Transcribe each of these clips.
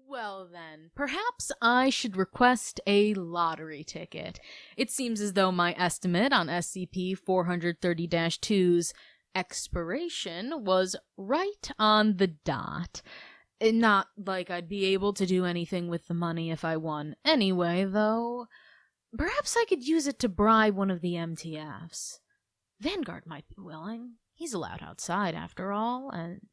Well then, perhaps I should request a lottery ticket. It seems as though my estimate on SCP-430-2's expiration was right on the dot. Not like I'd be able to do anything with the money if I won anyway, though. Perhaps I could use it to bribe one of the MTFs. Vanguard might be willing. He's allowed outside, after all, and...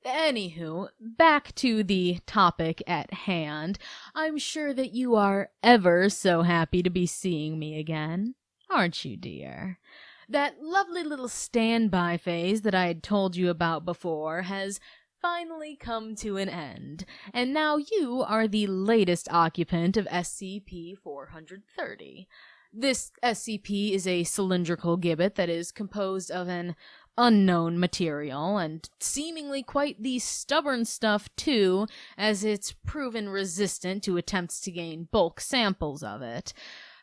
Anywho, back to the topic at hand. I'm sure that you are ever so happy to be seeing me again. Aren't you, dear? That lovely little standby phase that I had told you about before has finally come to an end, and now you are the latest occupant of SCP-430. This SCP is a cylindrical gibbet that is composed of an unknown material, and seemingly quite the stubborn stuff too, as it's proven resistant to attempts to gain bulk samples of it.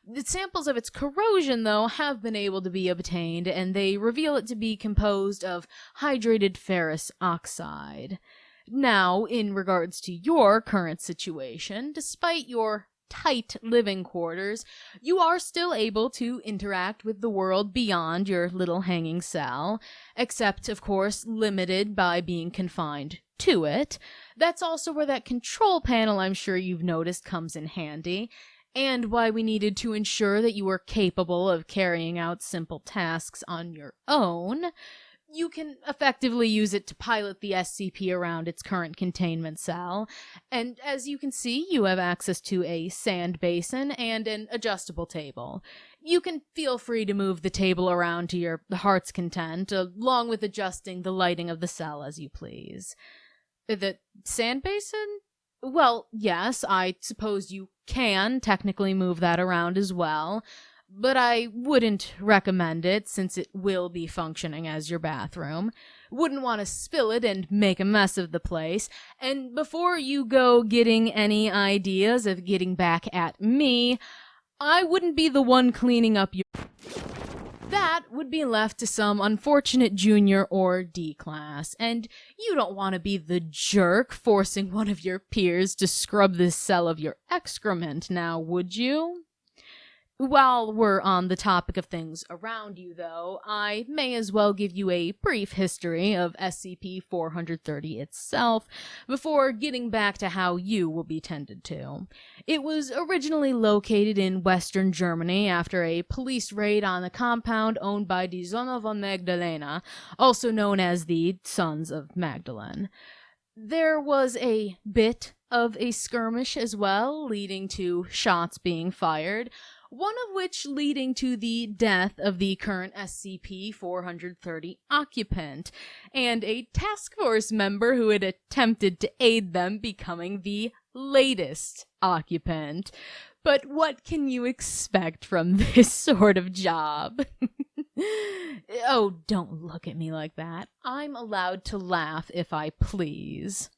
The samples of its corrosion, though, have been able to be obtained, and they reveal it to be composed of hydrated ferrous oxide. Now, in regards to your current situation, despite your tight living quarters, you are still able to interact with the world beyond your little hanging cell, except, of course, limited by being confined to it. That's also where that control panel I'm sure you've noticed comes in handy, and why we needed to ensure that you were capable of carrying out simple tasks on your own. You can effectively use it to pilot the SCP around its current containment cell, and as you can see, you have access to a sand basin and an adjustable table. You can feel free to move the table around to your heart's content, along with adjusting the lighting of the cell as you please. The sand basin? Well, yes, I suppose you can technically move that around as well, but I wouldn't recommend it since it will be functioning as your bathroom. Wouldn't want to spill it and make a mess of the place, and before you go getting any ideas of getting back at me, I wouldn't be the one cleaning up your... That would be left to some unfortunate junior or D-class, and you don't want to be the jerk forcing one of your peers to scrub this cell of your excrement now, would you? While we're on the topic of things around you, though, I may as well give you a brief history of SCP-430 itself before getting back to how you will be tended to. It was originally located in Western Germany after a police raid on the compound owned by die Sonne von Magdalena, also known as the Sons of Magdalene. There was a bit of a skirmish as well, leading to shots being fired, one of which leading to the death of the current SCP-430 occupant, and a task force member who had attempted to aid them becoming the latest occupant. But what can you expect from this sort of job? Oh, don't look at me like that. I'm allowed to laugh if I please.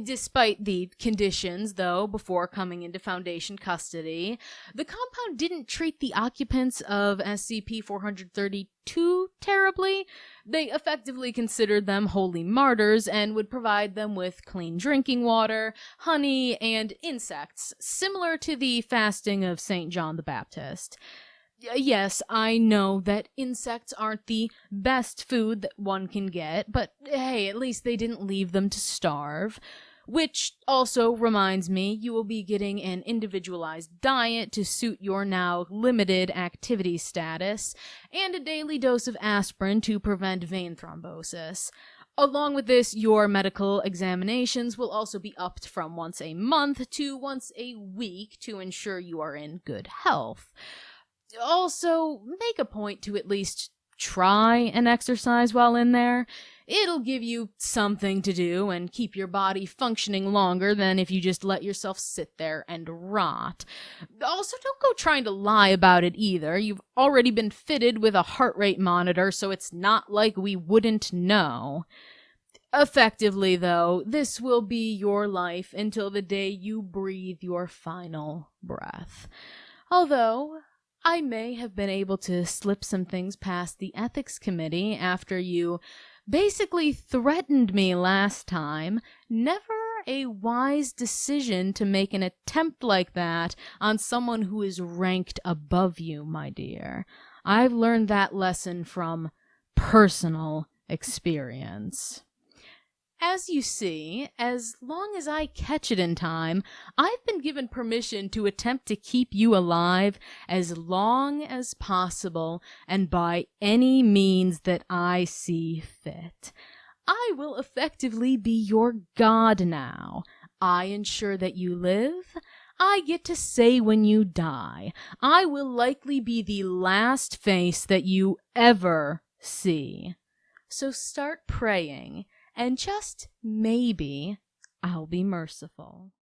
Despite the conditions, though, before coming into Foundation custody, the compound didn't treat the occupants of SCP-430-2 terribly. They effectively considered them holy martyrs and would provide them with clean drinking water, honey, and insects, similar to the fasting of St. John the Baptist. Yes, I know that insects aren't the best food that one can get, but hey, at least they didn't leave them to starve. Which also reminds me, you will be getting an individualized diet to suit your now limited activity status, and a daily dose of aspirin to prevent vein thrombosis. Along with this, your medical examinations will also be upped from once a month to once a week to ensure you are in good health. Also, make a point to at least try and exercise while in there. It'll give you something to do and keep your body functioning longer than if you just let yourself sit there and rot. Also, don't go trying to lie about it either. You've already been fitted with a heart rate monitor, so it's not like we wouldn't know. Effectively, though, this will be your life until the day you breathe your final breath. Although I may have been able to slip some things past the ethics committee after you basically threatened me last time, never a wise decision to make an attempt like that on someone who is ranked above you, my dear. I've learned that lesson from personal experience. As you see, as long as I catch it in time, I've been given permission to attempt to keep you alive as long as possible and by any means that I see fit. I will effectively be your god now. I ensure that you live. I get to say when you die. I will likely be the last face that you ever see. So start praying. And just maybe I'll be merciful.